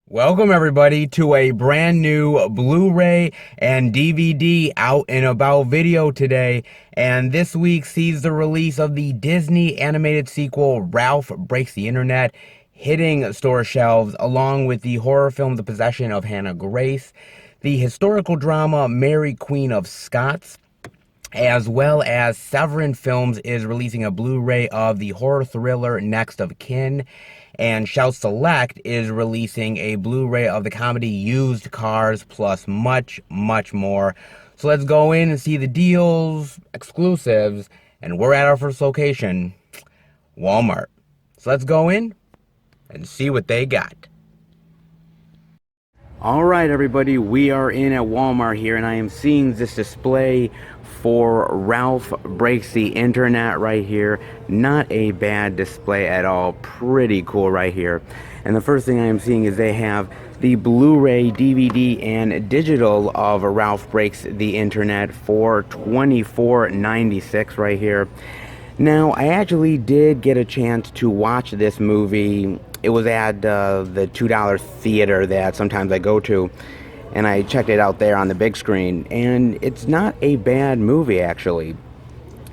Welcome everybody to a brand new Blu-ray and DVD out and about video today, and this week sees the release of the Disney animated sequel Ralph Breaks the Internet, hitting store shelves along with the horror film The Possession of Hannah Grace, the historical drama Mary Queen of Scots, as well as Severin Films is releasing a Blu-ray of the horror thriller Next of Kin, and Shout Select is releasing a Blu-ray of the comedy Used Cars, plus much, much more. So let's go in and see the deals, exclusives, and we're at our first location, Walmart. So let's go in and see what they got. Alright everybody, we are in at Walmart here, and I am seeing this display for Ralph Breaks the Internet right here. Not a bad display at all, pretty cool right here. And the first thing I am seeing is they have the Blu-ray, DVD, and digital of Ralph Breaks the Internet for $24.96 right here. Now, I actually did get a chance to watch this movie. It was at the $2 theater that sometimes I go to, and I checked it out there on the big screen, and it's not a bad movie, actually.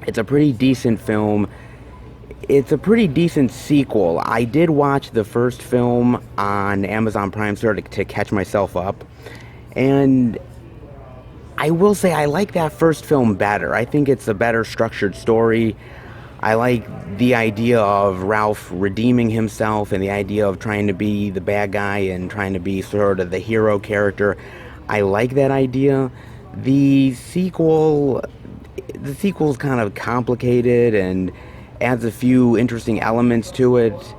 It's a pretty decent film. It's a pretty decent sequel. I did watch the first film on Amazon Prime Store to catch myself up, and I will say I like that first film better. I think it's a better structured story. I like the idea of Ralph redeeming himself and the idea of trying to be the bad guy and trying to be sort of the hero character. I like that idea. The sequel is kind of complicated and adds a few interesting elements to it.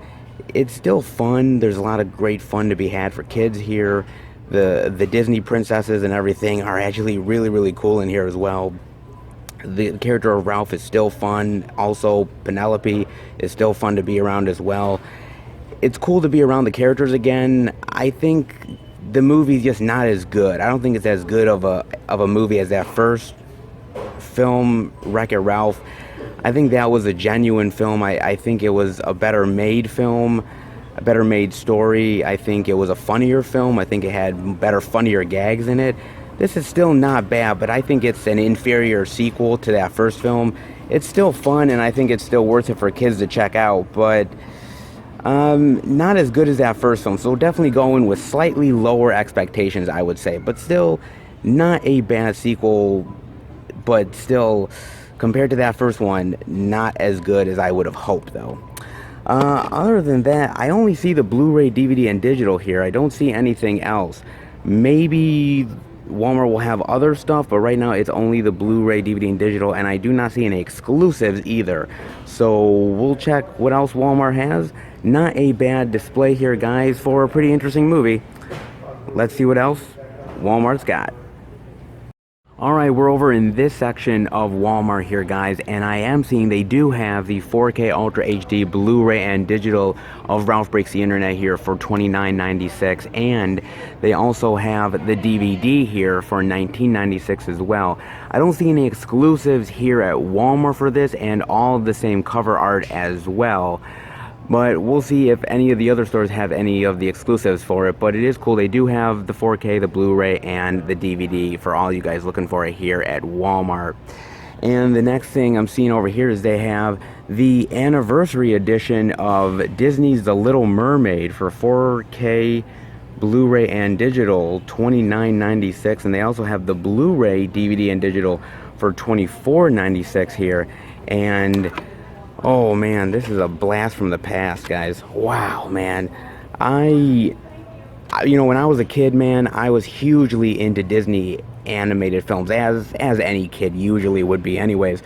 It's still fun. There's a lot of great fun to be had for kids here. The Disney princesses and everything are actually really, really cool in here as well. The character of Ralph is still fun. Also, Penelope is still fun to be around as well. It's cool to be around the characters again. I think the movie's just not as good. I don't think it's as good of a movie as that first film, Wreck-It Ralph. I think that was a genuine film. I think it was a better made film, a better made story. I think it was a funnier film. I think it had better, funnier gags in it. This is still not bad, but I think it's an inferior sequel to that first film. It's still fun, and I think it's still worth it for kids to check out, but not as good as that first film. So definitely go in with slightly lower expectations, I would say, but still not a bad sequel, but still, compared to that first one, not as good as I would have hoped, though. Other than that, I only see the Blu-ray, DVD, and digital here. I don't see anything else. Maybe Walmart will have other stuff, but right now it's only the Blu-ray, DVD, and digital, and I do not see any exclusives either. So we'll check what else Walmart has. Not a bad display here, guys, for a pretty interesting movie. Let's see what else Walmart's got. Alright, we're over in this section of Walmart here, guys, and I am seeing they do have the 4K Ultra HD Blu-ray and digital of Ralph Breaks the Internet here for $29.96, and they also have the DVD here for $19.96 as well. I don't see any exclusives here at Walmart for this, and all the same cover art as well. But we'll see if any of the other stores have any of the exclusives for it. But it is cool. They do have the 4K, the Blu-ray, and the DVD for all you guys looking for it here at Walmart. And the next thing I'm seeing over here is they have the anniversary edition of Disney's The Little Mermaid for 4K, Blu-ray, and digital, $29.96. And they also have the Blu-ray, DVD, and digital for $24.96 here. And oh man, this is a blast from the past, guys. Wow, man. You know, when I was a kid, man, I was hugely into Disney animated films, as any kid usually would be anyways.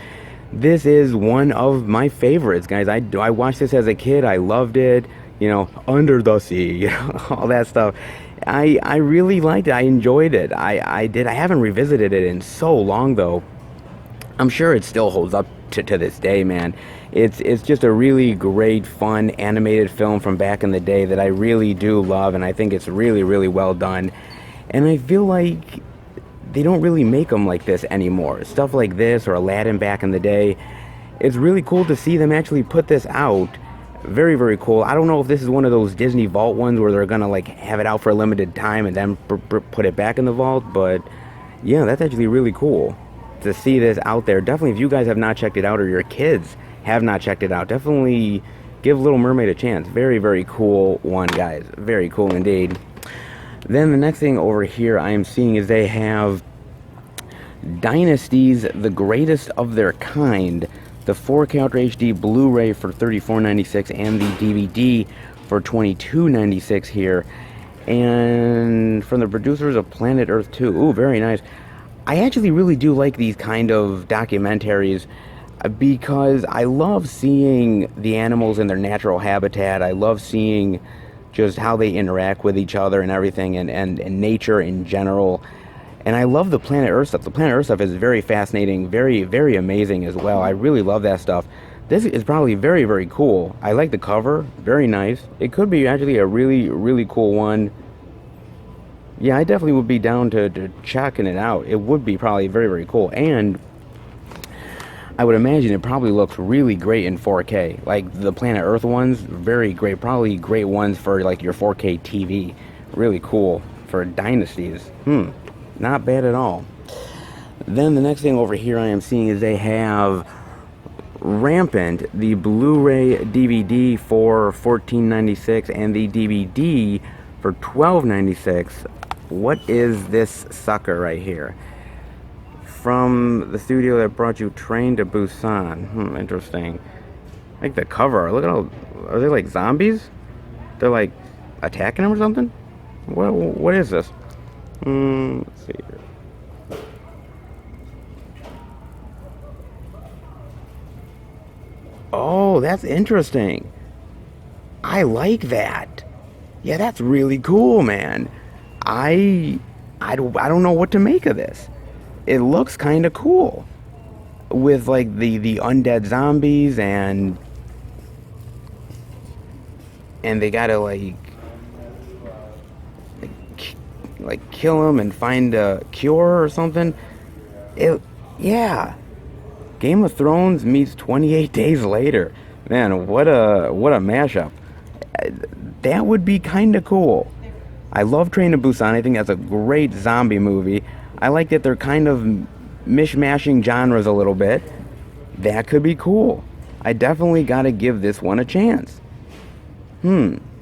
This is one of my favorites, guys. I watched this as a kid. I loved it. You know, Under the Sea, you know, all that stuff. I really liked it. I enjoyed it. I did. I haven't revisited it in so long, though. I'm sure it still holds up to this day, man. It's just a really great, fun, animated film from back in the day that I really do love, and I think it's really, really well done. And I feel like they don't really make them like this anymore. Stuff like this, or Aladdin back in the day. It's really cool to see them actually put this out Very, very cool. I don't know if this is one of those Disney Vault ones where they're gonna like have it out for a limited time and then put it back in the vault, but yeah, that's actually really cool to see this out there. Definitely, if you guys have not checked it out or your kids have not checked it out, definitely give Little Mermaid a chance. Very, very cool one, guys. Very cool indeed. Then the next thing over here I am seeing is they have Dynasties, the greatest of their kind. The 4K Ultra HD Blu-ray for $34.96 and the DVD for $22.96 here. And from the producers of Planet Earth 2. Ooh, very nice. I actually really do like these kind of documentaries because I love seeing the animals in their natural habitat. I love seeing just how they interact with each other and everything, and nature in general. And I love the Planet Earth stuff. The Planet Earth stuff is very fascinating, very, very amazing as well. I really love that stuff. This is probably very, very cool. I like the cover, very nice. It could be actually a really, really cool one. Yeah, I definitely would be down to checking it out. It would be probably very, very cool. And I would imagine it probably looks really great in 4K. Like the Planet Earth ones, very great. Probably great ones for like your 4K TV. Really cool for Dynasties. Not bad at all. Then the next thing over here I am seeing is they have Rampant, the Blu-ray DVD for $14.96 and the DVD for $12.96. What is this sucker right here? From the studio that brought you Train to Busan. Interesting. I like the cover. Look at all. Are they like zombies? They're like attacking them or something? What is this? Let's see here. Oh, that's interesting. I like that. Yeah, that's really cool, man. I don't know what to make of this. It looks kind of cool with like the undead zombies and they gotta like kill them and find a cure or something. Yeah. Game of Thrones meets 28 Days Later. Man, what a mashup. That would be kind of cool. I love Train to Busan. I think that's a great zombie movie. I like that they're kind of mishmashing genres a little bit. That could be cool. I definitely gotta give this one a chance.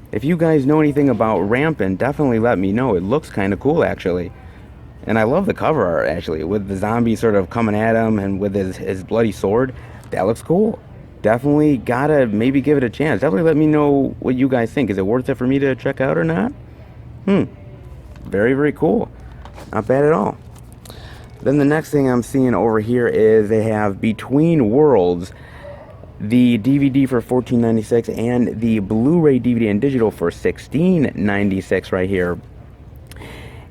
If you guys know anything about Rampant, definitely let me know. It looks kind of cool, actually. And I love the cover art, actually, with the zombie sort of coming at him and with his bloody sword. That looks cool. Definitely gotta maybe give it a chance. Definitely let me know what you guys think. Is it worth it for me to check out or not? Very, very cool. Not bad at all. Then the next thing I'm seeing over here is they have Between Worlds, the DVD for $14.96 and the Blu-ray DVD and digital for $16.96 right here.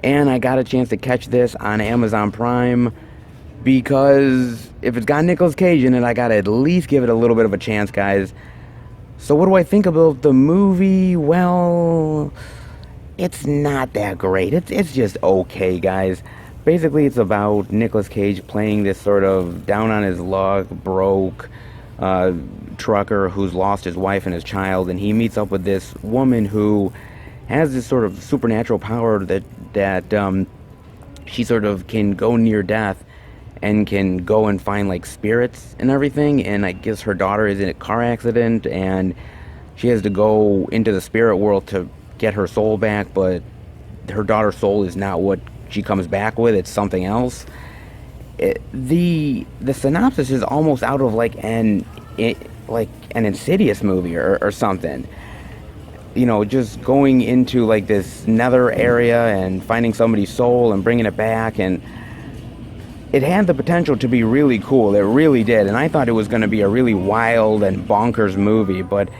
And I got a chance to catch this on Amazon Prime because if it's got Nicolas Cage in it, I gotta at least give it a little bit of a chance, guys. So what do I think about the movie? Well, it's not that great. It's just okay, guys. Basically, it's about Nicolas Cage playing this sort of down on his luck, broke trucker who's lost his wife and his child, and he meets up with this woman who has this sort of supernatural power that she sort of can go near death and can go and find like spirits and everything. And I guess her daughter is in a car accident and she has to go into the spirit world to get her soul back, but her daughter's soul is not what she comes back with. It's something else. The synopsis is almost out of like an Insidious movie or something. You know, just going into like this nether area and finding somebody's soul and bringing it back, and it had the potential to be really cool. It really did, and I thought it was going to be a really wild and bonkers movie, but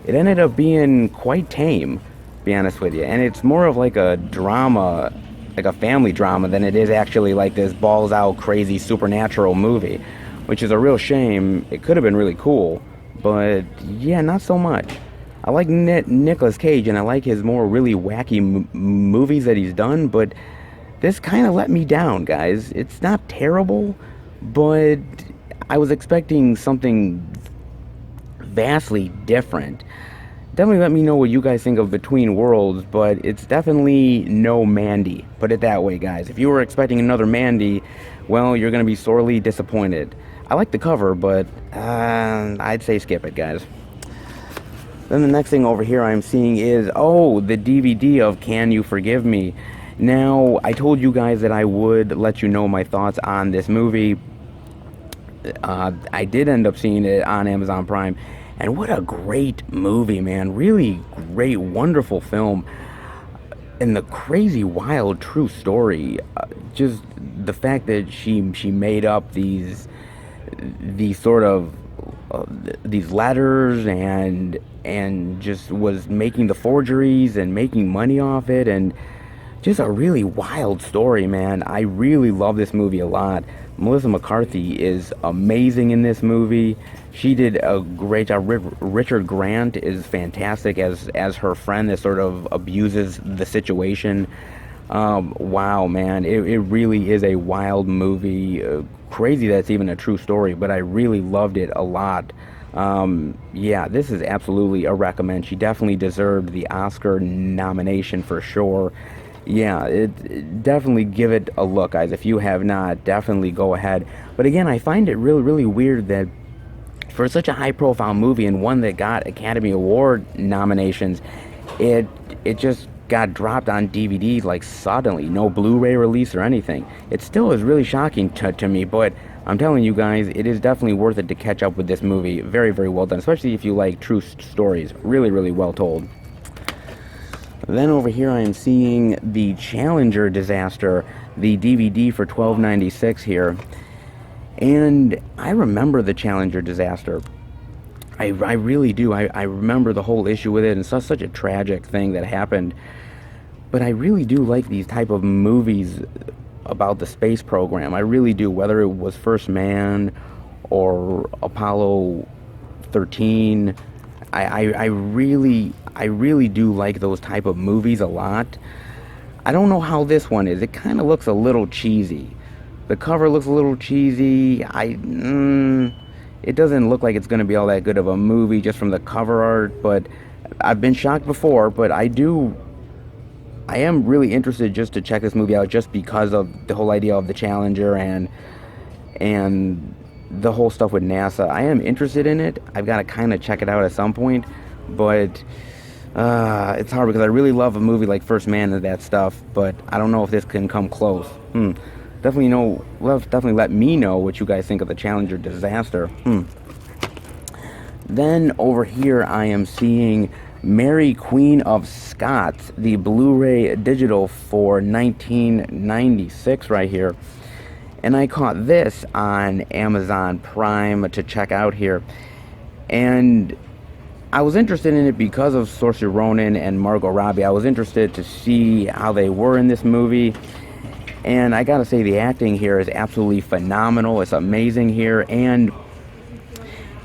it ended up being quite tame, to be honest with you. And it's more of like a drama, like a family drama, than it is actually like this balls out crazy supernatural movie, which is a real shame. It could have been really cool, but yeah, not so much. I like Nicolas Cage, and I like his more really wacky movies that he's done, but this kind of let me down, guys. It's not terrible, but I was expecting something vastly different. Definitely let me know what you guys think of Between Worlds, but it's definitely no Mandy. Put it that way, guys. If you were expecting another Mandy, well, you're going to be sorely disappointed. I like the cover, but I'd say skip it, guys. Then the next thing over here I'm seeing is, oh, the DVD of Can You Forgive Me? Now, I told you guys that I would let you know my thoughts on this movie. I did end up seeing it on Amazon Prime. And what a great movie, man. Really great, wonderful film. And the crazy, wild, true story. Just the fact that she made up these sort of these letters and just was making the forgeries and making money off it, and just a really wild story, man. I really love this movie a lot. Melissa McCarthy is amazing in this movie. She did a great job. Richard Grant is fantastic as her friend that sort of abuses the situation. Wow, man, it really is a wild movie. Crazy that's even a true story, but I really loved it a lot. Yeah, this is absolutely a recommend. She definitely deserved the Oscar nomination for sure. Yeah, definitely give it a look, guys. If you have not, definitely go ahead. But again, I find it really, really weird that for such a high-profile movie and one that got Academy Award nominations, it just got dropped on DVD like suddenly. No Blu-ray release or anything. It still is really shocking to me, but I'm telling you guys, it is definitely worth it to catch up with this movie. Very, very well done, especially if you like true stories. Really, really well told. Then over here I am seeing the Challenger disaster, the DVD for $12.96 here. And I remember the Challenger disaster. I really do. I remember the whole issue with it, and such a tragic thing that happened. But I really do like these type of movies about the space program. I really do, whether it was First Man or Apollo 13. I really do like those type of movies a lot. I don't know how this one is. It kind of looks a little cheesy. The cover looks a little cheesy. It doesn't look like it's going to be all that good of a movie just from the cover art, but I've been shocked before, but I am really interested just to check this movie out just because of the whole idea of the Challenger and the whole stuff with NASA. I am interested in it. I've got to kind of check it out at some point, but it's hard because I really love a movie like First Man and that stuff, but I don't know if this can come close. Definitely let me know what you guys think of the Challenger disaster. Then over here I am seeing Mary Queen of Scots, the Blu-ray digital for $19.96 right here. And I caught this on Amazon Prime to check out here. And I was interested in it because of Saoirse Ronan and Margot Robbie. I was interested to see how they were in this movie. And I gotta say, the acting here is absolutely phenomenal. It's amazing here. And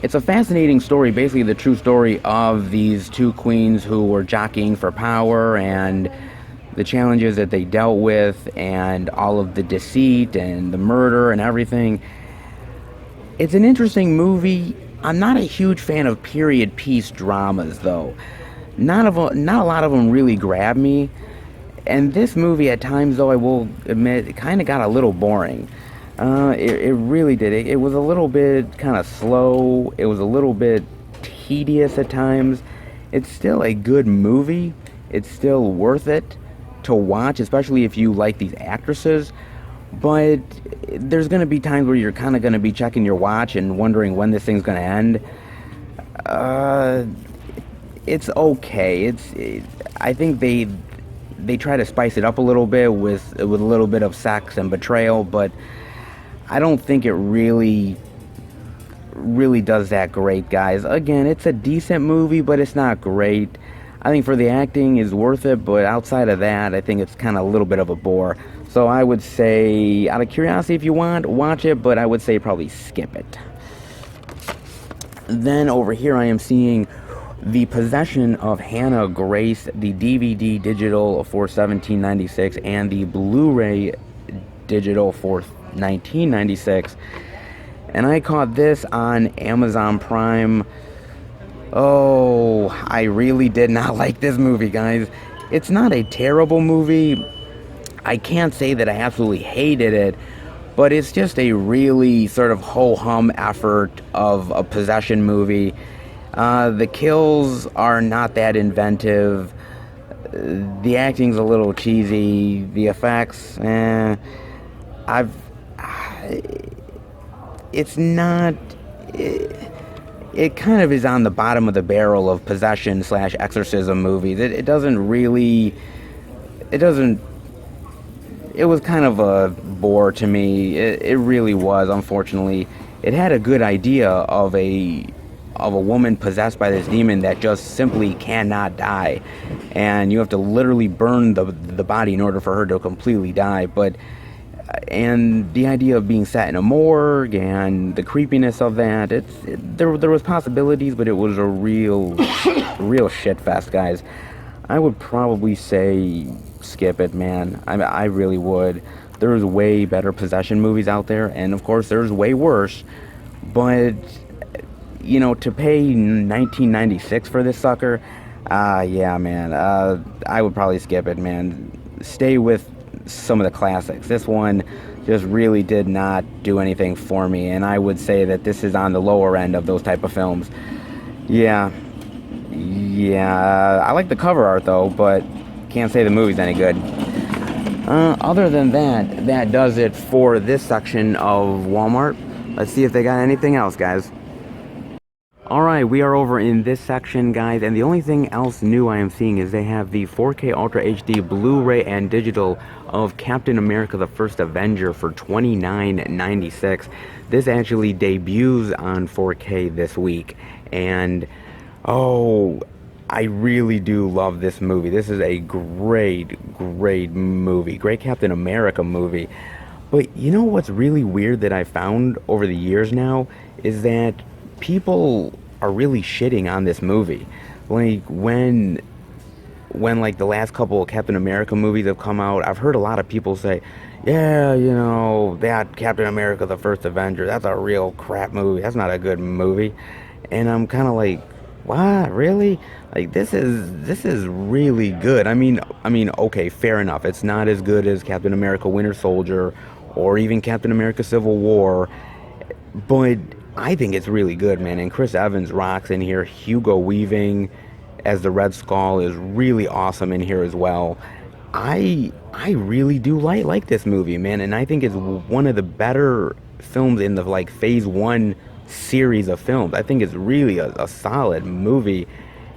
it's a fascinating story, basically the true story of these two queens who were jockeying for power and the challenges that they dealt with and all of the deceit and the murder and everything. It's an interesting movie. I'm not a huge fan of period piece dramas, though. Not a lot of them really grab me. And this movie, at times, though, I will admit, it kind of got a little boring. It really did. It was a little bit kind of slow. It was a little bit tedious at times. It's still a good movie. It's still worth it to watch, especially if you like these actresses. But there's going to be times where you're kind of going to be checking your watch and wondering when this thing's going to end. It's okay. I think they try to spice it up a little bit with a little bit of sex and betrayal, but I don't think it really does that great, guys. Again, it's a decent movie, but it's not great. I think for the acting is worth it, but outside of that, I think it's kind of a little bit of a bore. So I would say, out of curiosity, if you want, watch it, but I would say probably skip it. Then over here I am seeing The Possession of Hannah Grace, the DVD digital for $17.96 and the Blu-ray digital for $19.96. And I caught this on Amazon Prime. Oh, I really did not like this movie, guys. It's not a terrible movie. I can't say that I absolutely hated it, but it's just a really sort of ho-hum effort of a possession movie. The kills are not that inventive. The acting's a little cheesy. The effects, I've, it's not. It kind of is on the bottom of the barrel of possession slash exorcism movies. It doesn't really. It doesn't. It was kind of a bore to me. It really was. Unfortunately, it had a good idea of a woman possessed by this demon that just simply cannot die, and you have to literally burn the body in order for her to completely die. But and the idea of being set in a morgue and the creepiness of that, there was possibilities, but it was a real shit fest, guys. I would probably say skip it, man. I really would. There's way better possession movies out there, and of course there's way worse. But to pay 1996 for this sucker, yeah, man. I would probably skip it, man. Stay with some of the classics. This one just really did not do anything for me, and I would say that this is on the lower end of those type of films. Yeah, I like the cover art though, but can't say the movie's any good. Other than that, that does it for this section of Walmart. Let's see if they got anything else, guys. Alright, we are over in this section, guys, and the only thing else new I am seeing is they have the 4K Ultra HD Blu-ray and digital of Captain America the First Avenger for $29.96. This actually debuts on 4K this week, and oh, I really do love this movie. This is a great movie. Great Captain America movie. But you know what's really weird that I found over the years now is that people are really shitting on this movie. Like when like the last couple of Captain America movies have come out, I've heard a lot of people say, yeah, that Captain America the First Avenger, that's a real crap movie. That's not a good movie. And I'm kind of like, what? Really? Like this is really good. I mean, okay, fair enough. It's not as good as Captain America Winter Soldier or even Captain America Civil War, but I think it's really good, man. And Chris Evans rocks in here. Hugo Weaving as the Red Skull is really awesome in here as well. I really do like this movie, man, and I think it's one of the better films in the like Phase 1 series of films. I think it's really a solid movie.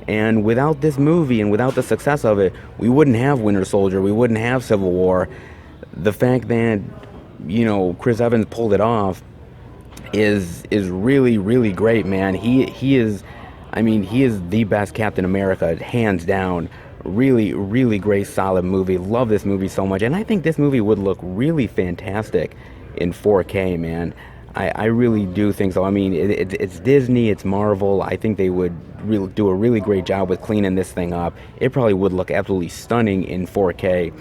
And without this movie and without the success of it, we wouldn't have Winter Soldier, we wouldn't have Civil War. The fact that Chris Evans pulled it off is really great, man. He is the best Captain America, hands down. Really great, solid movie. Love this movie so much, and I think this movie would look really fantastic in 4K, man. I really do think so. I mean, it's Disney, it's Marvel. I think they would really do a really great job with cleaning this thing up. It probably would look absolutely stunning in 4K.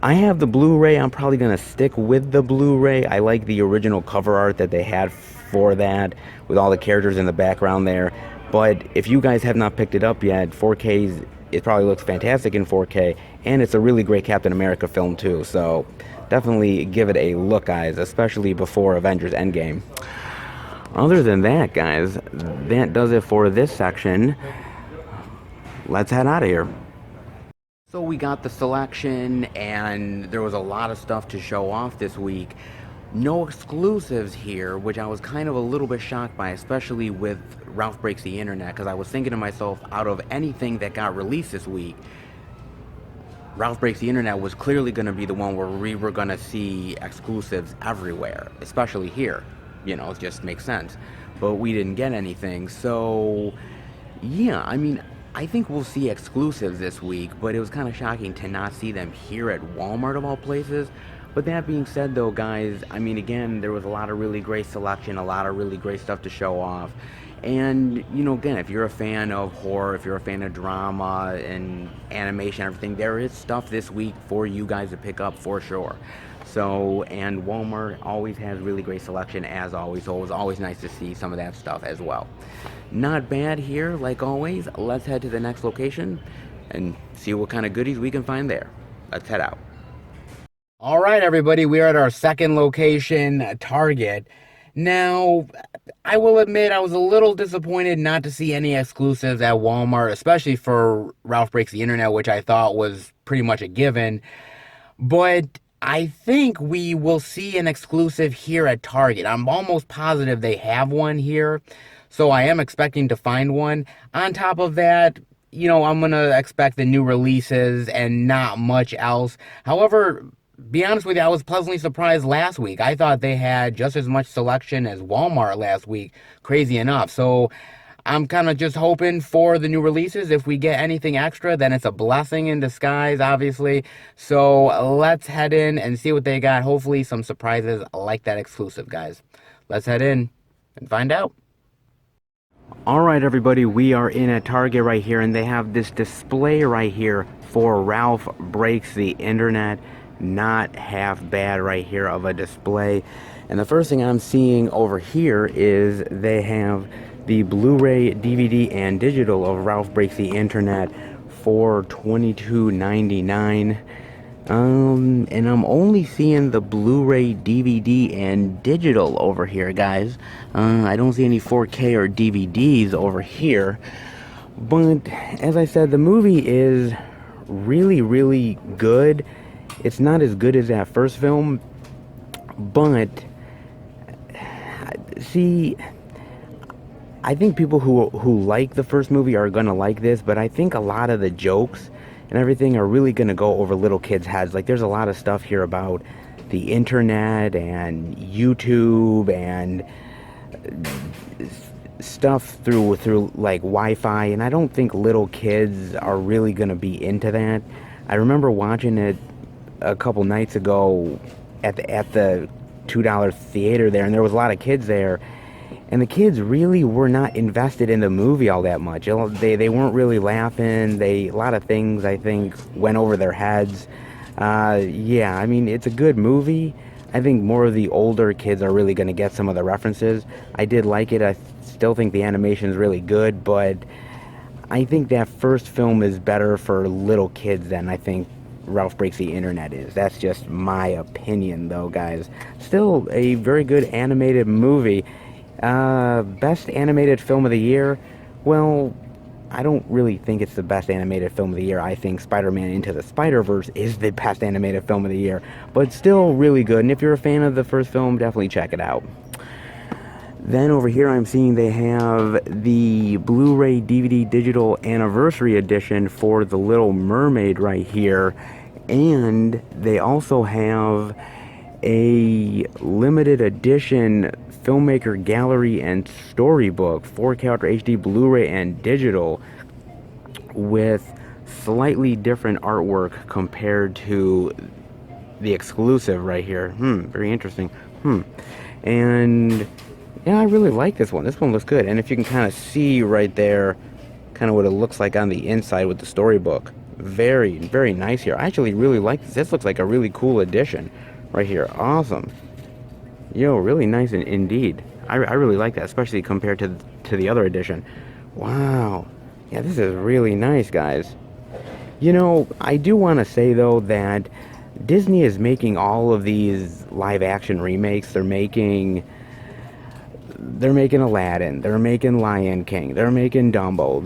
I have the Blu-ray. I'm probably going to stick with the Blu-ray. I like the original cover art that they had for that with all the characters in the background there. But if you guys have not picked it up yet, 4K, it probably looks fantastic in 4K, and it's a really great Captain America film too. So definitely give it a look, guys, especially before Avengers Endgame. Other than that, guys, that does it for this section. Let's head out of here. So we got the selection, and there was a lot of stuff to show off this week. No exclusives here, which I was kind of a little bit shocked by, especially with Ralph Breaks the Internet, because I was thinking to myself, out of anything that got released this week, Ralph Breaks the Internet was clearly going to be the one where we were going to see exclusives everywhere, especially here. It just makes sense. But we didn't get anything, so yeah, I think we'll see exclusives this week, but it was kind of shocking to not see them here at Walmart of all places. But that being said though, guys, again, there was a lot of really great selection, a lot of really great stuff to show off. And, you know, again, if you're a fan of horror, if you're a fan of drama and animation, everything, there is stuff this week for you guys to pick up for sure. So, and Walmart always has really great selection as always, so it was always nice to see some of that stuff as well. Not bad here, like always. Let's head to the next location and see what kind of goodies we can find there. Let's head out. All right, everybody, we are at our second location, Target. Now, I will admit I was a little disappointed not to see any exclusives at Walmart, especially for Ralph Breaks the Internet, which I thought was pretty much a given. But I think we will see an exclusive here at Target. I'm almost positive they have one here, so I am expecting to find one. On top of that, you know, I'm going to expect the new releases and not much else. However, be honest with you, I was pleasantly surprised last week. I thought they had just as much selection as Walmart last week, crazy enough. So I'm kind of just hoping for the new releases. If we get anything extra, then it's a blessing in disguise, obviously. So let's head in and see what they got. Hopefully some surprises like that exclusive, guys. Let's head in and find out. All right, everybody, we are in at Target right here, and they have this display right here for Ralph Breaks the Internet. Not half bad right here of a display. And the first thing I'm seeing over here is they have the Blu-ray, DVD, and digital of Ralph Breaks the Internet for $22.99. And I'm only seeing the Blu-ray, DVD, and digital over here, guys. I don't see any 4K or DVDs over here. But as I said, the movie is really, really good. It's not as good as that first film, but see, I think people who like the first movie are gonna like this, but I think a lot of the jokes and everything are really gonna go over little kids' heads. Like, there's a lot of stuff here about the internet and YouTube and stuff through like Wi-Fi, and I don't think little kids are really gonna be into that. I remember watching it a couple nights ago at the $2 theater there, and there was a lot of kids there, and the kids really were not invested in the movie all that much. They weren't really laughing. A lot of things, I think, went over their heads. Yeah, I mean, it's a good movie. I think more of the older kids are really going to get some of the references. I did like it. I still think the animation is really good, but I think that first film is better for little kids than I think Ralph Breaks the Internet is. That's just my opinion, though, guys. Still a very good animated movie. Best animated film of the year? Well, I don't really think it's the best animated film of the year. I think Spider-Man Into the Spider-Verse is the best animated film of the year, but still really good. And if you're a fan of the first film, definitely check it out. Then over here I'm seeing they have the Blu-ray DVD digital anniversary edition for The Little Mermaid right here. And they also have a limited edition filmmaker gallery and storybook 4K Ultra HD Blu-ray and digital with slightly different artwork compared to the exclusive right here. Very interesting. And yeah, I really like this one. This one looks good. And if you can kind of see right there kind of what it looks like on the inside with the storybook. Very, very nice here. I actually really like this. This looks like a really cool edition right here. Awesome. Yo, really nice indeed. I really like that, especially compared to the other edition. Wow. Yeah, this is really nice, guys. You know, I do want to say, though, that Disney is making all of these live-action remakes. They're making Aladdin. They're making Lion King. They're making Dumbo.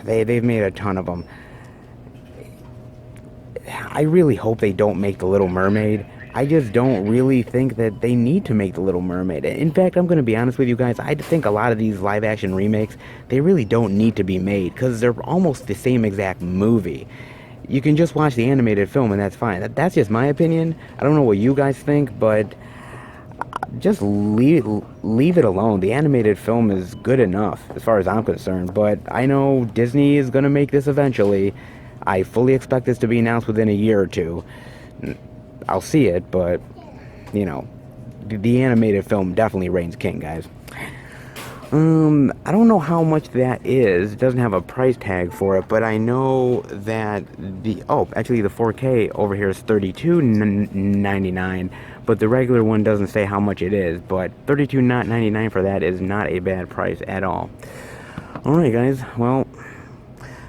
They've made a ton of them. I really hope they don't make The Little Mermaid. I just don't really think that they need to make The Little Mermaid. In fact, I'm going to be honest with you guys, I think a lot of these live-action remakes, they really don't need to be made, because they're almost the same exact movie. You can just watch the animated film, and that's fine. That's just my opinion. I don't know what you guys think, but just leave it alone. The animated film is good enough, as far as I'm concerned, but I know Disney is going to make this eventually. I fully expect this to be announced within a year or two. I'll see it, but, you know, the animated film definitely reigns king, guys. I don't know how much that is. It doesn't have a price tag for it, but I know that actually the 4K over here is 32.99, but the regular one doesn't say how much it is, but 32.99 for that is not a bad price at all. All right, guys. Well,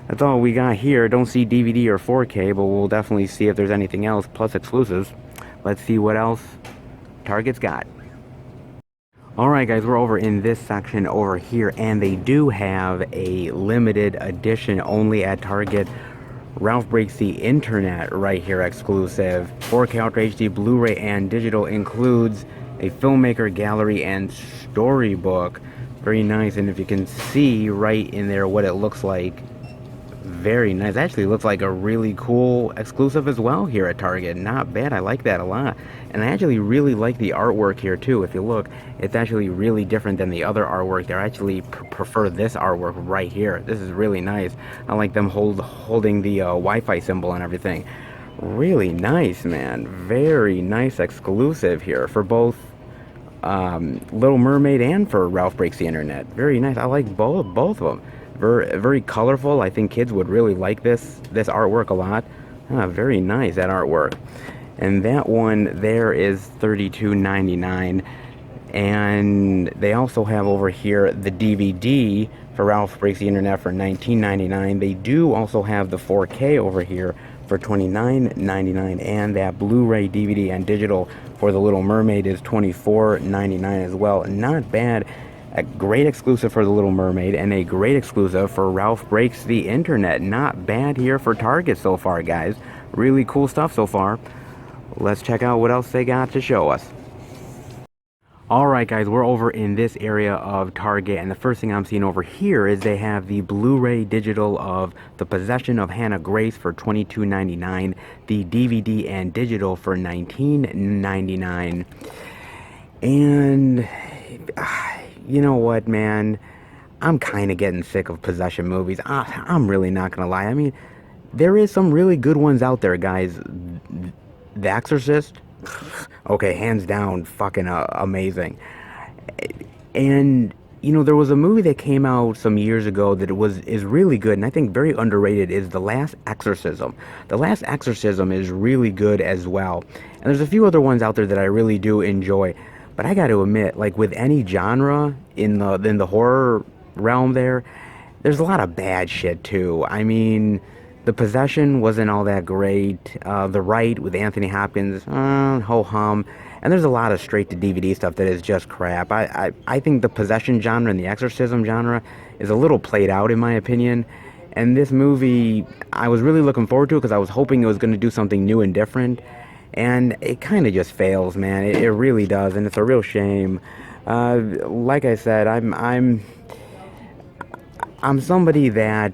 that's all we got here. Don't see DVD or 4K, but we'll definitely see if there's anything else plus exclusives. Let's see what else Target's got. Alright guys, we're over in this section over here, and they do have a limited edition only at Target Ralph Breaks the Internet right here exclusive. 4K Ultra HD Blu-ray and digital, includes a filmmaker gallery and storybook. Very nice, and if you can see right in there what it looks like, very nice. Actually looks like a really cool exclusive as well here at Target. Not bad. I like that a lot. And I actually really like the artwork here too. If you look, it's actually really different than the other artwork. They actually prefer this artwork right here. This is really nice. I like them holding the Wi-Fi symbol and everything. Really nice, man. Very nice exclusive here for both Little Mermaid and for Ralph Breaks the Internet. Very nice. I like both of them. Very colorful. I think kids would really like this artwork a lot. Very nice, that artwork. And that one there is $32.99. And they also have over here the DVD for Ralph Breaks the Internet for $19.99. They do also have the 4K over here for $29.99, and that Blu-ray, DVD, and digital for The Little Mermaid is $24.99 as well. Not bad. A great exclusive for The Little Mermaid and a great exclusive for Ralph Breaks the Internet. Not bad here for Target so far, guys. Really cool stuff so far. Let's check out what else they got to show us. Alright guys, we're over in this area of Target, and the first thing I'm seeing over here is they have the Blu-ray digital of The Possession of Hannah Grace for $22.99, the DVD and digital for $19.99. And you know what, man? I'm kind of getting sick of possession movies. I'm really not gonna lie. I mean, there is some really good ones out there, guys. The Exorcist, okay, hands down, fucking amazing. And you know, there was a movie that came out some years ago that is really good, and I think very underrated, is The Last Exorcism. The Last Exorcism is really good as well. And there's a few other ones out there that I really do enjoy. But I got to admit, like with any genre in the horror realm there's a lot of bad shit too. I mean, The Possession wasn't all that great. The Rite with Anthony Hopkins, ho-hum. And there's a lot of straight-to-DVD stuff that is just crap. I think the possession genre and the exorcism genre is a little played out, in my opinion. And this movie, I was really looking forward to it because I was hoping it was going to do something new and different. And it kind of just fails, man. It really does, and it's a real shame. Like I said, I'm somebody that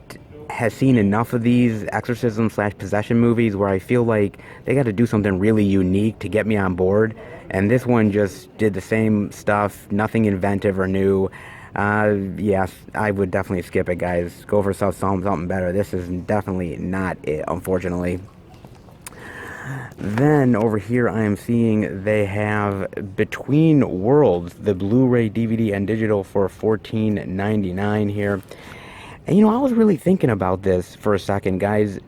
has seen enough of these exorcism/possession movies where I feel like they got to do something really unique to get me on board. And this one just did the same stuff, nothing inventive or new. Yes, I would definitely skip it, guys. Go for something better. This is definitely not it, unfortunately. Then over here I am seeing they have Between Worlds, the Blu-ray, DVD, and digital for $14.99 here. And you know, I was really thinking about this for a second, guys.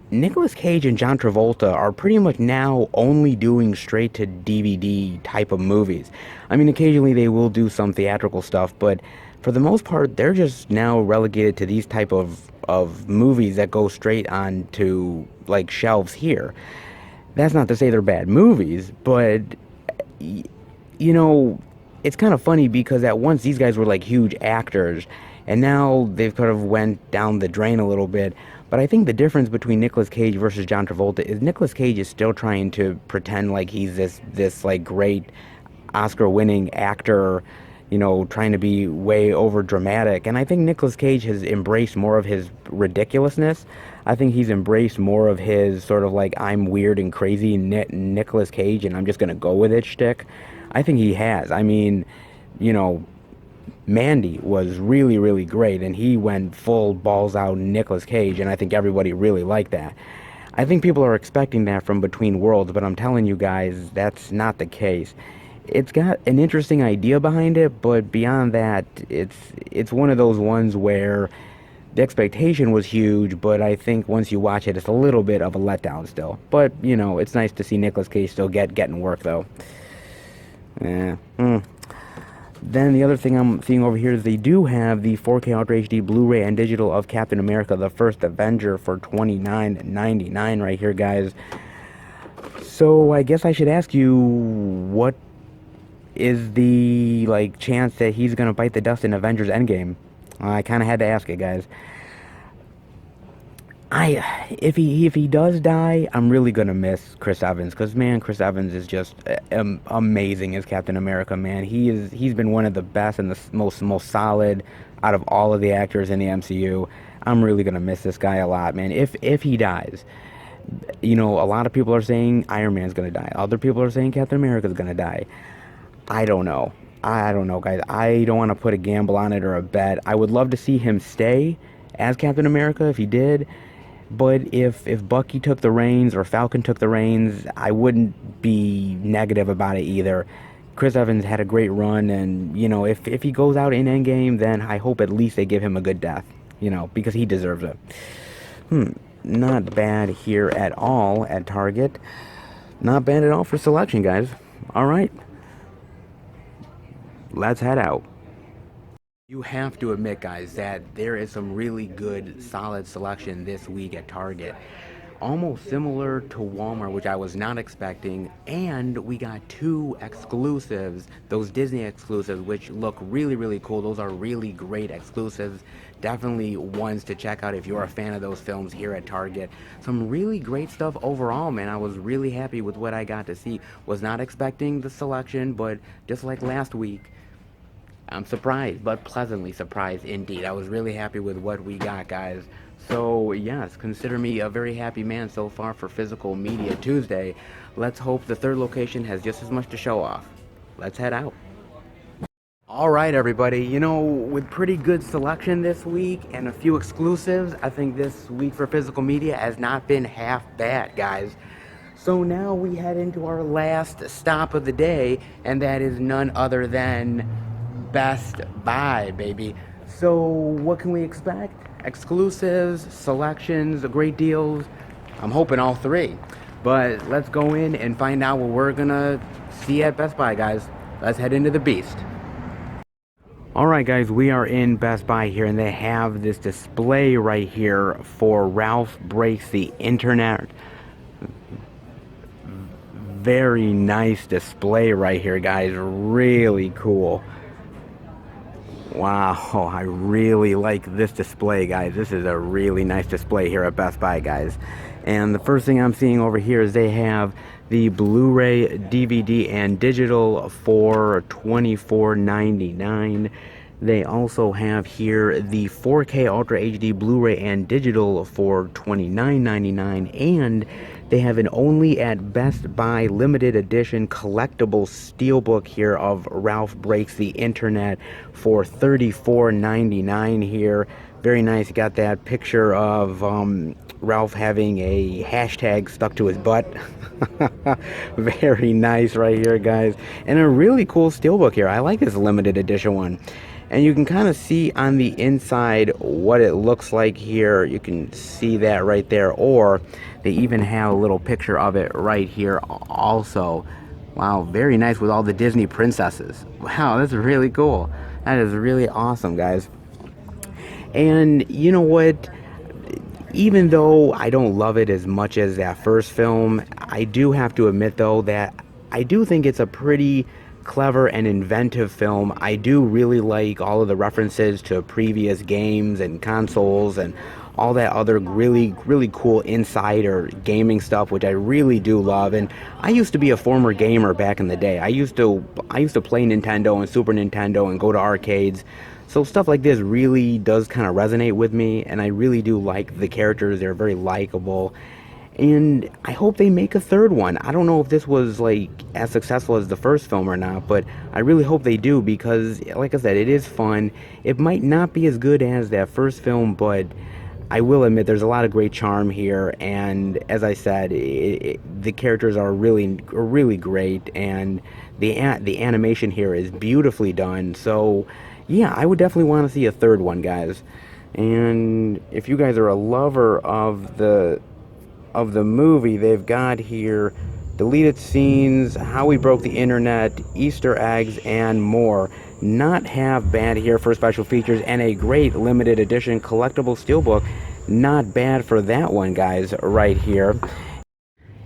Nicolas Cage and John Travolta are pretty much now only doing straight to DVD type of movies. I mean, occasionally they will do some theatrical stuff, but for the most part, they're just now relegated to these type of movies that go straight on to like shelves here. That's not to say they're bad movies, but you know, it's kind of funny because at once these guys were like huge actors, and now they've kind of went down the drain a little bit. But I think the difference between Nicolas Cage versus John Travolta is Nicolas Cage is still trying to pretend like he's this like great Oscar-winning actor, you know, trying to be way over dramatic. And I think Nicolas Cage has embraced more of his ridiculousness. I think he's embraced more of his sort of like, I'm weird and crazy Nicolas Cage and I'm just gonna go with it shtick. I think he has. I mean, you know, Mandy was really, really great, and he went full balls out Nicolas Cage, and I think everybody really liked that. I think people are expecting that from Between Worlds, but I'm telling you guys, that's not the case. It's got an interesting idea behind it, but beyond that, it's one of those ones where the expectation was huge, but I think once you watch it, it's a little bit of a letdown still. But you know, it's nice to see Nicolas Cage still getting work though. Yeah. Then the other thing I'm seeing over here is they do have the 4K Ultra HD Blu-ray and digital of Captain America: The First Avenger for $29.99 right here, guys. So I guess I should ask you, what is the like chance that he's gonna bite the dust in Avengers Endgame? I kind of had to ask it, guys. If he does die, I'm really gonna miss Chris Evans, because man, Chris Evans is just amazing as Captain America. Man, he's been one of the best and the most solid out of all of the actors in the MCU. I'm really gonna miss this guy a lot, man. If he dies, you know, a lot of people are saying Iron Man's gonna die. Other people are saying Captain America's gonna die. I don't know. I don't know, guys. I don't want to put a gamble on it or a bet. I would love to see him stay as Captain America if he did. But if Bucky took the reins or Falcon took the reins, I wouldn't be negative about it either. Chris Evans had a great run, and you know, if he goes out in Endgame, then I hope at least they give him a good death, you know, because he deserves it. Not bad here at all at Target. Not bad at all for selection, guys. All right, let's head out. You have to admit, guys, that there is some really good, solid selection this week at Target. Almost similar to Walmart, which I was not expecting. And we got two exclusives, those Disney exclusives, which look really, really cool. Those are really great exclusives. Definitely ones to check out if you're a fan of those films here at Target. Some really great stuff overall, man. I was really happy with what I got to see. Was not expecting the selection, but just like last week, I'm surprised, but pleasantly surprised indeed. I was really happy with what we got, guys. So, yes, consider me a very happy man so far for Physical Media Tuesday. Let's hope the third location has just as much to show off. Let's head out. All right, everybody. You know, with pretty good selection this week and a few exclusives, I think this week for Physical Media has not been half bad, guys. So now we head into our last stop of the day, and that is none other than Best Buy, baby. So what can we expect? Exclusives, selections, great deals. I'm hoping all three. But let's go in and find out what we're gonna see at Best Buy, guys. Let's head into the beast. Alright, guys, we are in Best Buy here, and they have this display right here for Ralph Breaks the Internet. Very nice display right here, guys. Really cool. Wow, I really like this display, guys. This is a really nice display here at Best Buy, guys. And the first thing I'm seeing over here is they have the Blu-ray, DVD, and digital for $24.99. They also have here the 4K Ultra HD Blu-ray and digital for $29.99, and they have an only at Best Buy limited edition collectible steelbook here of Ralph Breaks the Internet for $34.99 here. Very nice. Got that picture of Ralph having a hashtag stuck to his butt. Very nice right here, guys. And a really cool steelbook here. I like this limited edition one. And you can kind of see on the inside what it looks like here. You can see that right there. Or they even have a little picture of it right here also. Wow, very nice with all the Disney princesses. Wow, that's really cool. That is really awesome, guys. And you know what? Even though I don't love it as much as that first film, I do have to admit, though, that I do think it's a pretty clever and inventive film. I do really like all of the references to previous games and consoles and all that other really cool insider gaming stuff, which I really do love. And I used to be a former gamer back in the day. I used to play Nintendo and Super Nintendo and go to arcades. So stuff like this really does kind of resonate with me, and I really do like the characters. They're very likable. And I hope they make a third one. I don't know if this was like as successful as the first film or not, but I really hope they do, because like I said, it is fun. It might not be as good as that first film, but I will admit there's a lot of great charm here, and as I said, the characters are really great, and the animation here is beautifully done. So, yeah, I would definitely want to see a third one, guys. And if you guys are a lover of the movie, they've got here deleted scenes, how we broke the internet, Easter eggs, and more. Not half bad here for special features, and a great limited edition collectible steelbook. Not bad for that one, guys, right here.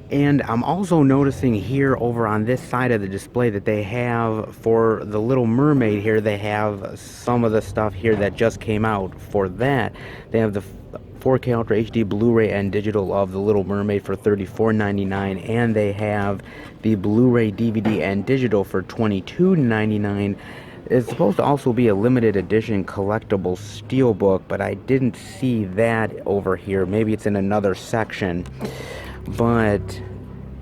And I'm also noticing here over on this side of the display that they have, for the Little Mermaid here, they have some of the stuff here that just came out. For that, they have the 4K Ultra HD Blu-ray and digital of The Little Mermaid for $34.99, and they have the Blu-ray DVD and digital for $22.99. It's supposed to also be a limited edition collectible steelbook, but I didn't see that over here. Maybe it's in another section. But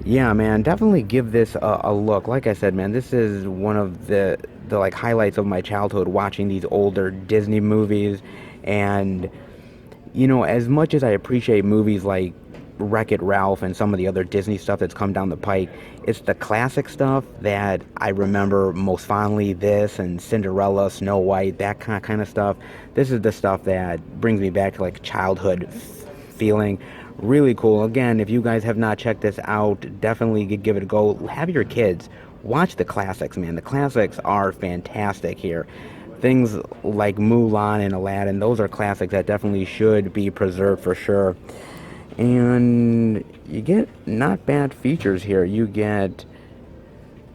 yeah, man, definitely give this a look. Like I said, man, this is one of the like highlights of my childhood, watching these older Disney movies. And you know, as much as I appreciate movies like Wreck-It Ralph and some of the other Disney stuff that's come down the pike, it's the classic stuff that I remember most fondly. This and Cinderella, Snow White, that kind of stuff. This is the stuff that brings me back to like childhood feeling. Really cool. Again, if you guys have not checked this out, definitely give it a go. Have your kids watch the classics, man. The classics are fantastic here. Things like Mulan and Aladdin, those are classics that definitely should be preserved for sure. And you get not bad features here. You get,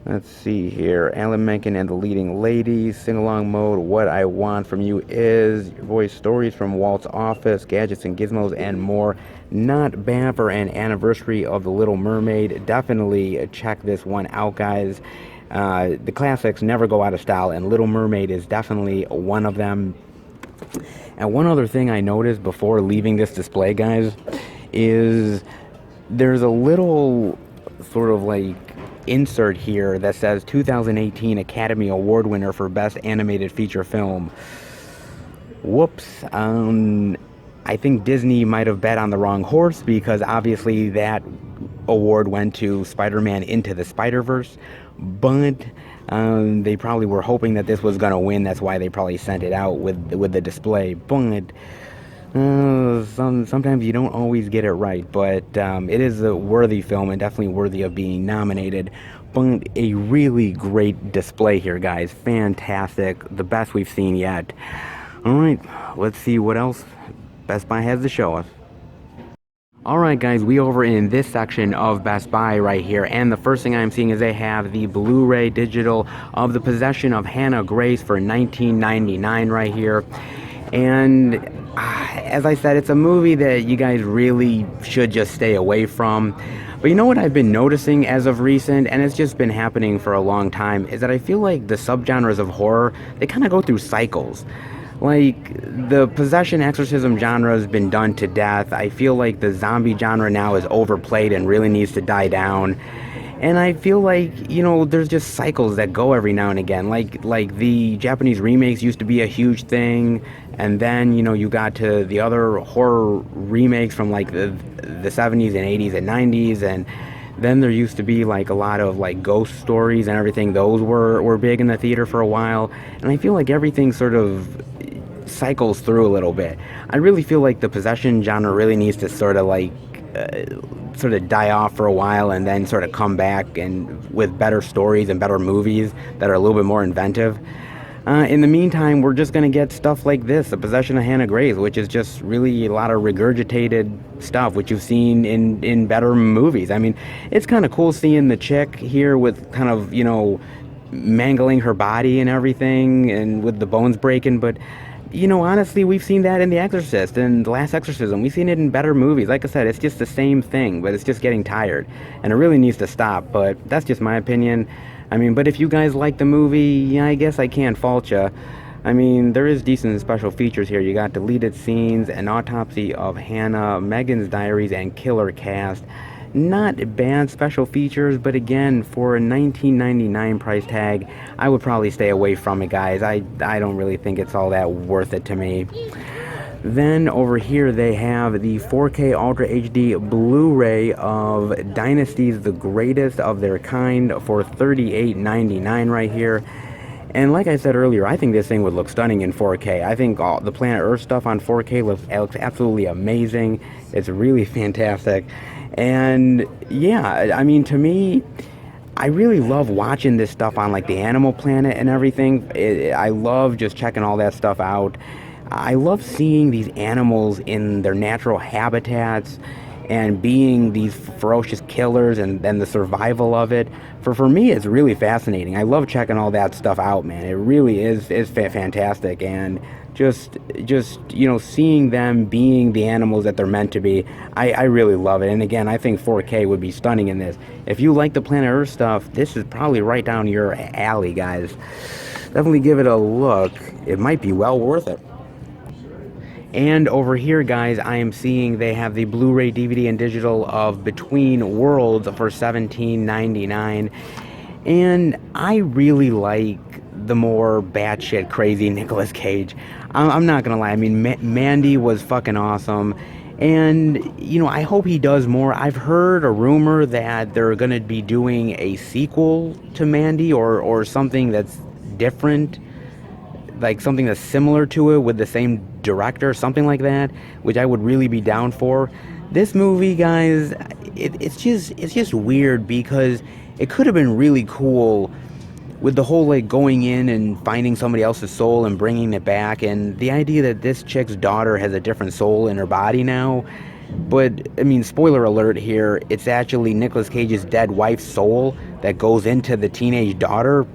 let's see here, Alan Menken and the Leading Ladies, sing-along mode, What I Want From You Is, your voice stories from Walt's Office, Gadgets and Gizmos, and more. Not bad for an anniversary of The Little Mermaid. Definitely check this one out, guys. The classics never go out of style, and Little Mermaid is definitely one of them. And one other thing I noticed before leaving this display, guys, is there's a little sort of like insert here that says 2018 Academy Award winner for Best Animated Feature Film. Whoops. I think Disney might have bet on the wrong horse, because obviously that award went to Spider-Man Into the Spider-Verse, but they probably were hoping that this was going to win. That's why they probably sent it out with the display. But sometimes you don't always get it right, but it is a worthy film and definitely worthy of being nominated. But a really great display here, guys. Fantastic. The best we've seen yet. Alright, let's see what else Best Buy has to show us. Alright guys, we over in this section of Best Buy right here, and the first thing I'm seeing is they have the Blu-ray digital of The Possession of Hannah Grace for $19.99 right here. And as I said, it's a movie that you guys really should just stay away from. But you know what I've been noticing as of recent, and it's just been happening for a long time, is that I feel like the subgenres of horror, they kind of go through cycles. Like, the possession exorcism genre has been done to death. I feel like the zombie genre now is overplayed and really needs to die down. And I feel like, you know, there's just cycles that go every now and again. Like the Japanese remakes used to be a huge thing, and then, you know, you got to the other horror remakes from like the 70s and 80s and 90s, and then there used to be like a lot of like ghost stories and everything. Those were big in the theater for a while. And I feel like everything sort of cycles through a little bit. I really feel like the possession genre really needs to sort of like sort of die off for a while and then sort of come back and with better stories and better movies that are a little bit more inventive. In the meantime, we're just going to get stuff like this, The Possession of Hannah Grace, which is just really a lot of regurgitated stuff, which you've seen in better movies. I mean, it's kind of cool seeing the chick here with kind of, you know, mangling her body and everything and with the bones breaking, but you know, honestly, we've seen that in The Exorcist and The Last Exorcism. We've seen it in better movies. Like I said, it's just the same thing, but it's just getting tired. And it really needs to stop, but that's just my opinion. I mean, but if you guys like the movie, yeah, I guess I can't fault you. I mean, there is decent special features here. You got deleted scenes, an autopsy of Hannah, Megan's Diaries, and Killer Cast. Not bad special features, but again, for a $19.99 price tag, I would probably stay away from it, guys. I don't really think it's all that worth it to me. Then over here they have the 4K Ultra HD Blu-ray of Dynasties the Greatest of Their Kind for $38.99 right here. And like I said earlier, I think this thing would look stunning in 4K. I think all the Planet Earth stuff on 4K looks absolutely amazing. It's really fantastic. And yeah, I mean, to me, I really love watching this stuff on like the Animal Planet and everything. I love just checking all that stuff out. I love seeing these animals in their natural habitats and being these ferocious killers and the survival of it. For me, it's really fascinating. I love checking all that stuff out, man. It really is fantastic. And just you know, seeing them being the animals that they're meant to be, I really love it. And again, I think 4K would be stunning in this. If you like the Planet Earth stuff, this is probably right down your alley, guys. Definitely give it a look. It might be well worth it. And over here, guys, I am seeing they have the Blu-ray, DVD, and digital of Between Worlds for $17.99. And I really like the more batshit crazy Nicolas Cage. I'm not gonna lie. I mean, Mandy was fucking awesome. And, you know, I hope he does more. I've heard a rumor that they're gonna be doing a sequel to Mandy or something that's different, like something that's similar to it with the same director, something like that, which I would really be down for. This movie, guys, it's just weird because it could have been really cool with the whole like going in and finding somebody else's soul and bringing it back, and the idea that this chick's daughter has a different soul in her body now. But I mean, spoiler alert here, it's actually Nicolas Cage's dead wife's soul that goes into the teenage daughter.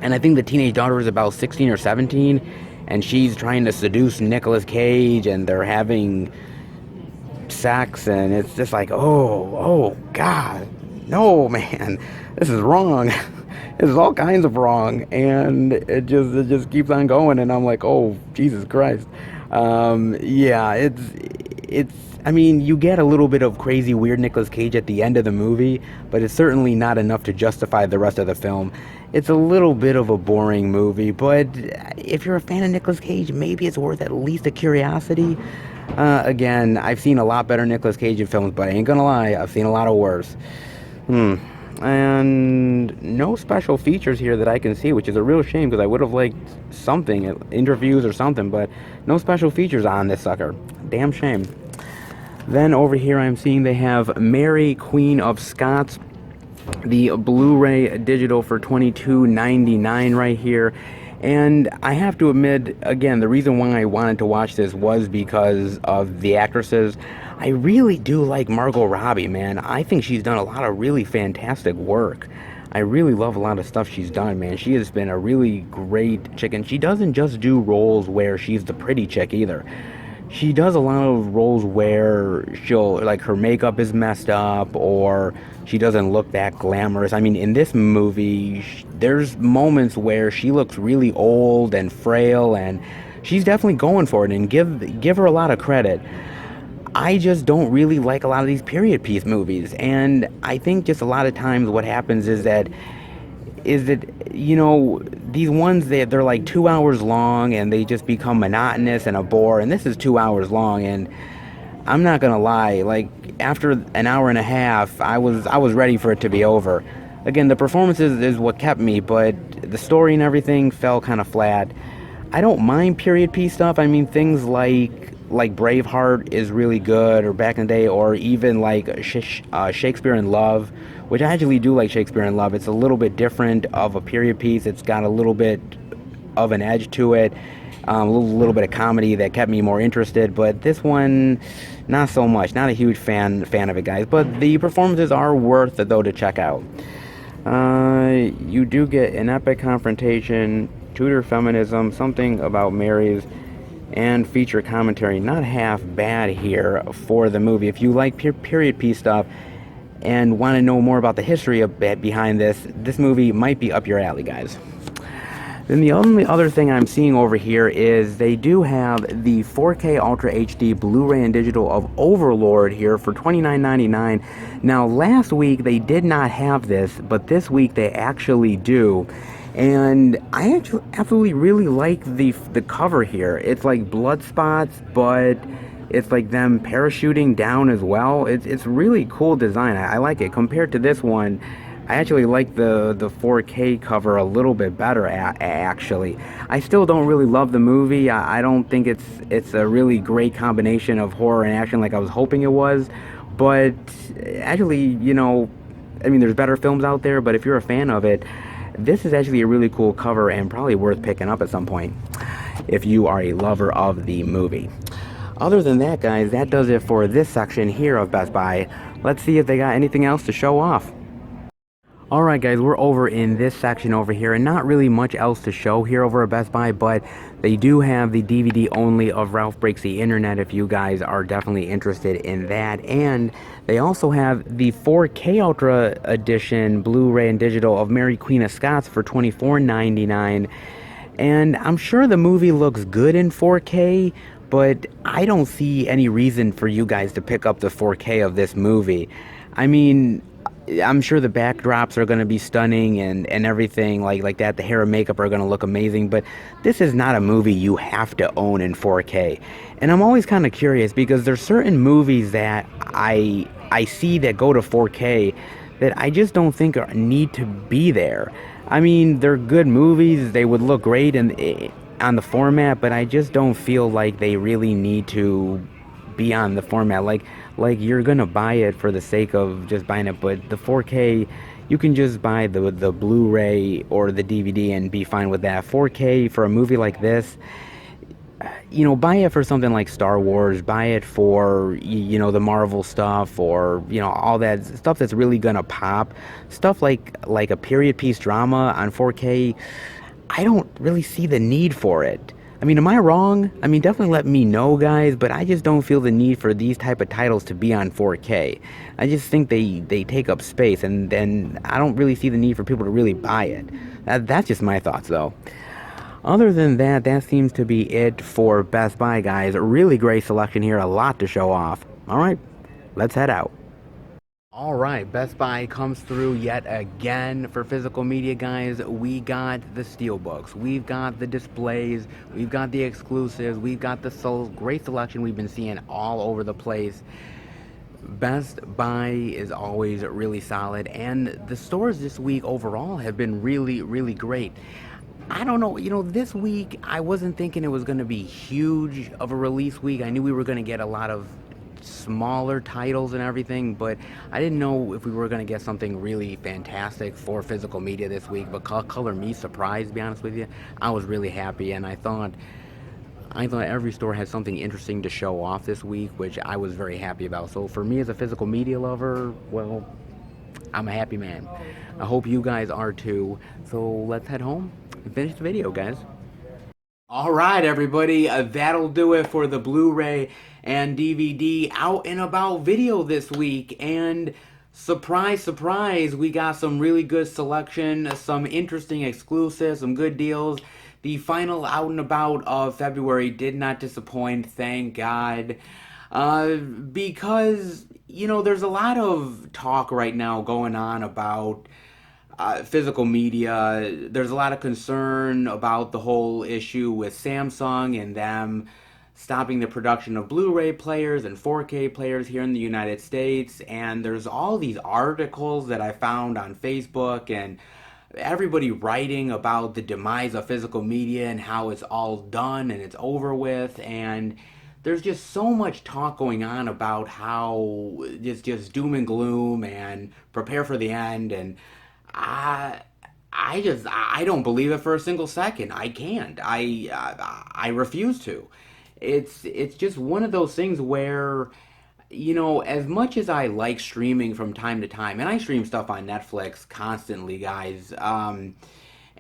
And I think the teenage daughter is about 16 or 17, and she's trying to seduce Nicolas Cage, and they're having sex, and it's just like, oh, God, no, man, this is wrong. This is all kinds of wrong, and it just keeps on going, and I'm like, oh, Jesus Christ. Yeah, it's. I mean, you get a little bit of crazy, weird Nicolas Cage at the end of the movie, but it's certainly not enough to justify the rest of the film. It's a little bit of a boring movie, but if you're a fan of Nicolas Cage, maybe it's worth at least a curiosity. Again, I've seen a lot better Nicolas Cage in films, but I ain't gonna lie, I've seen a lot of worse. And no special features here that I can see, which is a real shame because I would have liked something, interviews or something, but no special features on this sucker. Damn shame. Then over here I'm seeing they have Mary, Queen of Scots, the Blu-ray digital for $22.99 right here. And I have to admit, again, the reason why I wanted to watch this was because of the actresses. I really do like Margot Robbie, man. I think she's done a lot of really fantastic work. I really love a lot of stuff she's done, man. She has been a really great chick, and she doesn't just do roles where she's the pretty chick either. She does a lot of roles where she'll, like, her makeup is messed up or she doesn't look that glamorous. I mean, in this movie, there's moments where she looks really old and frail, and she's definitely going for it, and give her a lot of credit. I just don't really like a lot of these period piece movies, and I think just a lot of times what happens is that you know, these ones, they're like 2 hours long and they just become monotonous and a bore, and this is 2 hours long, and I'm not gonna lie, like after an hour and a half I was ready for it to be over. Again, the performances is what kept me, but the story and everything fell kind of flat. I don't mind period piece stuff. I mean, things like Braveheart is really good, or back in the day, or even like Shakespeare in Love, which I actually do like Shakespeare in Love. It's a little bit different of a period piece. It's got a little bit of an edge to it, a little bit of comedy that kept me more interested. But this one, not so much. Not a huge fan of it, guys. But the performances are worth it, though, to check out. You do get an epic confrontation, Tudor feminism, something about Mary's, and feature commentary. Not half bad here for the movie. If you like period piece stuff and want to know more about the history behind this movie might be up your alley, guys. Then the only other thing I'm seeing over here is they do have the 4K Ultra HD Blu-ray and digital of Overlord here for $29.99. Now, last week they did not have this, but this week they actually do. And I actually absolutely really like the cover here. It's like blood spots, but it's like them parachuting down as well. It's really cool design. I like it compared to this one. I actually like the 4K cover a little bit better. Actually, I still don't really love the movie. I don't think it's a really great combination of horror and action like I was hoping it was. But actually, I mean, there's better films out there. But if you're a fan of it, this is actually a really cool cover and probably worth picking up at some point if you are a lover of the movie. Other than that, guys, that does it for this section here of Best Buy. Let's see if they got anything else to show off. Alright guys, we're over in this section over here, and not really much else to show here over at Best Buy, but they do have the DVD only of Ralph Breaks the Internet if you guys are definitely interested in that, and they also have the 4K Ultra Edition Blu-ray and digital of Mary Queen of Scots for $24.99, and I'm sure the movie looks good in 4K, but I don't see any reason for you guys to pick up the 4K of this movie. I mean, I'm sure the backdrops are going to be stunning and everything like that. The hair and makeup are going to look amazing, but this is not a movie you have to own in 4K. And I'm always kind of curious because there's certain movies that I see that go to 4K that I just don't think need to be there. I mean, they're good movies. They would look great on the format, but I just don't feel like they really need to be on the format. Like you're gonna buy it for the sake of just buying it, but the 4K, you can just buy the Blu-ray or the DVD and be fine with that. 4K for a movie like this, buy it for something like Star Wars, buy it for the Marvel stuff, or all that stuff that's really gonna pop. Stuff like a period piece drama on 4K, I don't really see the need for it. I mean, am I wrong? I mean, definitely let me know, guys, but I just don't feel the need for these type of titles to be on 4K. I just think they take up space, and then I don't really see the need for people to really buy it. That's just my thoughts, though. Other than that, that seems to be it for Best Buy, guys. A really great selection here, a lot to show off. All right, let's head out. Alright, Best Buy comes through yet again for physical media, guys. We got the steelbooks, we've got the displays, we've got the exclusives, we've got the great selection we've been seeing all over the place. Best Buy is always really solid, and the stores this week overall have been really, really great. I don't know, this week I wasn't thinking it was going to be huge of a release week. I knew we were going to get a lot of smaller titles and everything, but I didn't know if we were going to get something really fantastic for physical media this week. But color me surprised, to be honest with you. I was really happy, and I thought every store had something interesting to show off this week, which I was very happy about. So for me as a physical media lover, well, I'm a happy man. I hope you guys are too. So let's head home and finish the video, guys. Alright everybody, that'll do it for the Blu-ray and DVD out and about video this week, and surprise, surprise, we got some really good selection, some interesting exclusives, some good deals. The final out and about of February did not disappoint, thank God, because, there's a lot of talk right now going on about physical media. There's a lot of concern about the whole issue with Samsung and them stopping the production of Blu-ray players and 4K players here in the United States. And there's all these articles that I found on Facebook and everybody writing about the demise of physical media and how it's all done and it's over with. And there's just so much talk going on about how it's just doom and gloom and prepare for the end, and I don't believe it for a single second. I can't. I refuse to. It's just one of those things where, as much as I like streaming from time to time, and I stream stuff on Netflix constantly, guys, and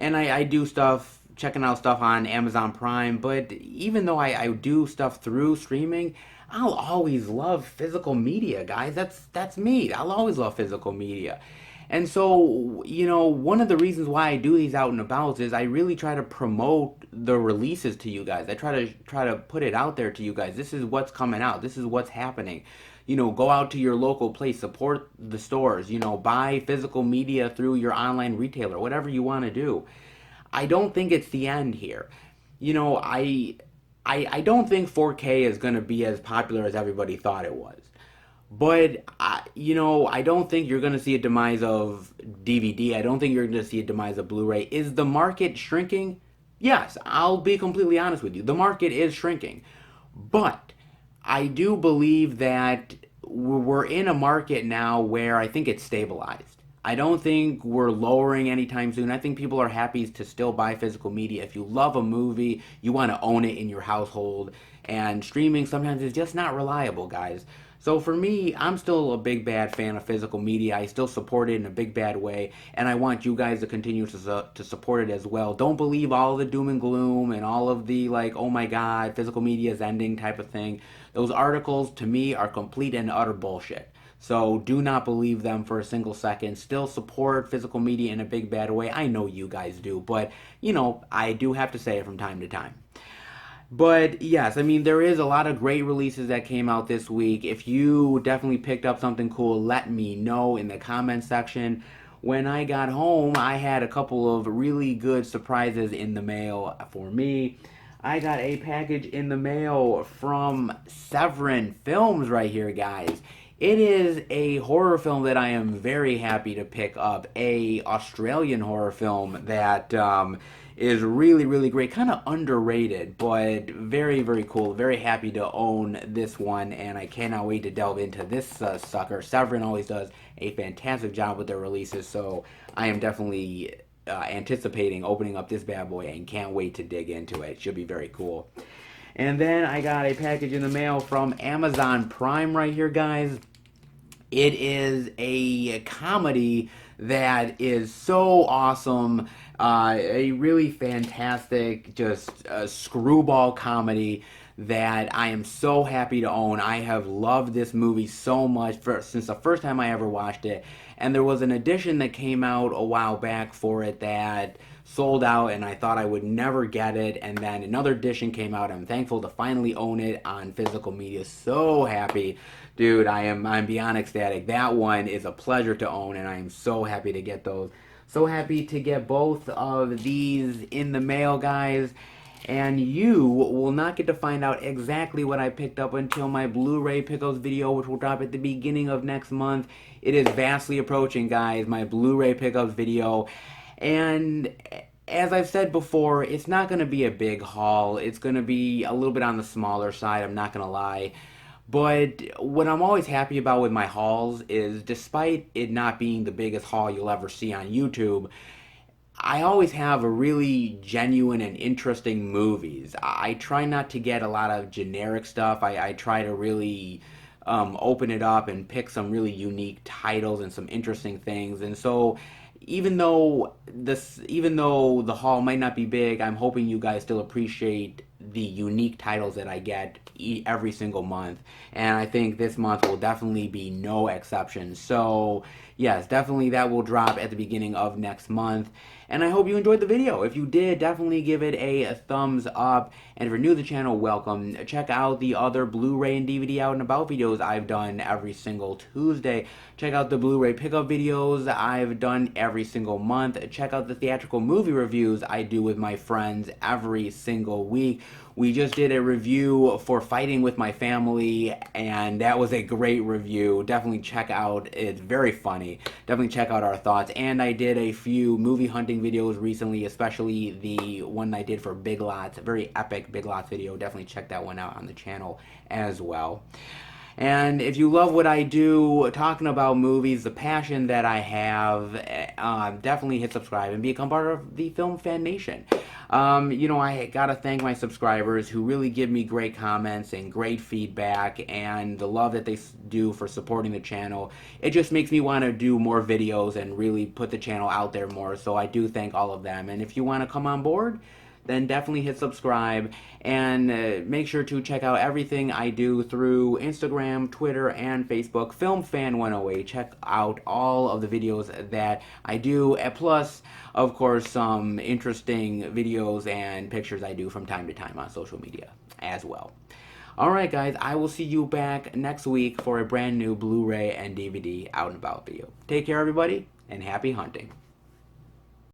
I do stuff, checking out stuff on Amazon Prime, but even though I do stuff through streaming, I'll always love physical media, guys. That's me. I'll always love physical media. And so, one of the reasons why I do these out and abouts is I really try to promote the releases to you guys. I try to put it out there to you guys. This is what's coming out. This is what's happening. Go out to your local place, support the stores, buy physical media through your online retailer, whatever you want to do. I don't think it's the end here. You know, I don't think 4K is going to be as popular as everybody thought it was. But, you know, I don't think you're going to see a demise of DVD. I don't think you're going to see a demise of Blu-ray. Is the market shrinking? Yes, I'll be completely honest with you. The market is shrinking. But I do believe that we're in a market now where I think it's stabilized. I don't think we're lowering anytime soon. I think people are happy to still buy physical media. If you love a movie, you want to own it in your household. And streaming sometimes is just not reliable, guys. So for me, I'm still a big bad fan of physical media. I still support it in a big bad way, and I want you guys to continue to support it as well. Don't believe all the doom and gloom and all of the like, oh my god, physical media is ending type of thing. Those articles to me are complete and utter bullshit. So do not believe them for a single second. Still support physical media in a big bad way. I know you guys do, but you know, I do have to say it from time to time. But yes, I mean, there is a lot of great releases that came out this week. If you definitely picked up something cool, let me know in the comment section. When I got home, I had a couple of really good surprises in the mail for me. I got a package in the mail from Severin Films right here, guys. It is a horror film that I am very happy to pick up. A Australian horror film that is really, really great. Kind of underrated, but very, very cool. Very happy to own this one, and I cannot wait to delve into this sucker. Severin always does a fantastic job with their releases, so I am definitely anticipating opening up this bad boy and can't wait to dig into it. It should be very cool. And then I got a package in the mail from Amazon Prime right here, guys. It is a comedy that is so awesome. A really fantastic, just screwball comedy that I am so happy to own. I have loved this movie so much since the first time I ever watched it. And there was an edition that came out a while back for it that sold out, and I thought I would never get it. And then another edition came out. I'm thankful to finally own it on physical media. So happy. Dude, I'm beyond ecstatic. That one is a pleasure to own, and I am so happy to get those. So happy to get both of these in the mail, guys. And you will not get to find out exactly what I picked up until my Blu-ray pickups video, which will drop at the beginning of next month. It is vastly approaching, guys, my Blu-ray pickups video. And as I've said before, it's not going to be a big haul. It's going to be a little bit on the smaller side, I'm not going to lie. But what I'm always happy about with my hauls is, despite it not being the biggest haul you'll ever see on YouTube, I always have a really genuine and interesting movies. I try not to get a lot of generic stuff. I try to really open it up and pick some really unique titles and some interesting things. And so even though the haul might not be big, I'm hoping you guys still appreciate the unique titles that I get every single month, and I think this month will definitely be no exception. So yes, definitely that will drop at the beginning of next month, and I hope you enjoyed the video. If you did, definitely give it a thumbs up, and if you're new to the channel, welcome. Check out the other Blu-ray and DVD out and about videos I've done every single Tuesday. Check out the Blu-ray pickup videos I've done every single month. Check out the theatrical movie reviews I do with my friends every single week. We just did a review for Fighting with My Family, and that was a great review. Definitely check out, it's very funny. Definitely check out our thoughts. And I did a few movie hunting videos recently, especially the one I did for Big Lots, a very epic Big Lots video. Definitely check that one out on the channel as well. And if you love what I do, talking about movies, the passion that I have, definitely hit subscribe and become part of the Film Fan Nation. You know, I gotta thank my subscribers who really give me great comments and great feedback, and the love that they do for supporting the channel. It just makes me want to do more videos and really put the channel out there more, so I do thank all of them. And if you want to come on board, then definitely hit subscribe, and make sure to check out everything I do through Instagram, Twitter, and Facebook. FilmFan108. Check out all of the videos that I do, plus, of course, some interesting videos and pictures I do from time to time on social media as well. Alright guys, I will see you back next week for a brand new Blu-ray and DVD out and about video. Take care everybody, and happy hunting.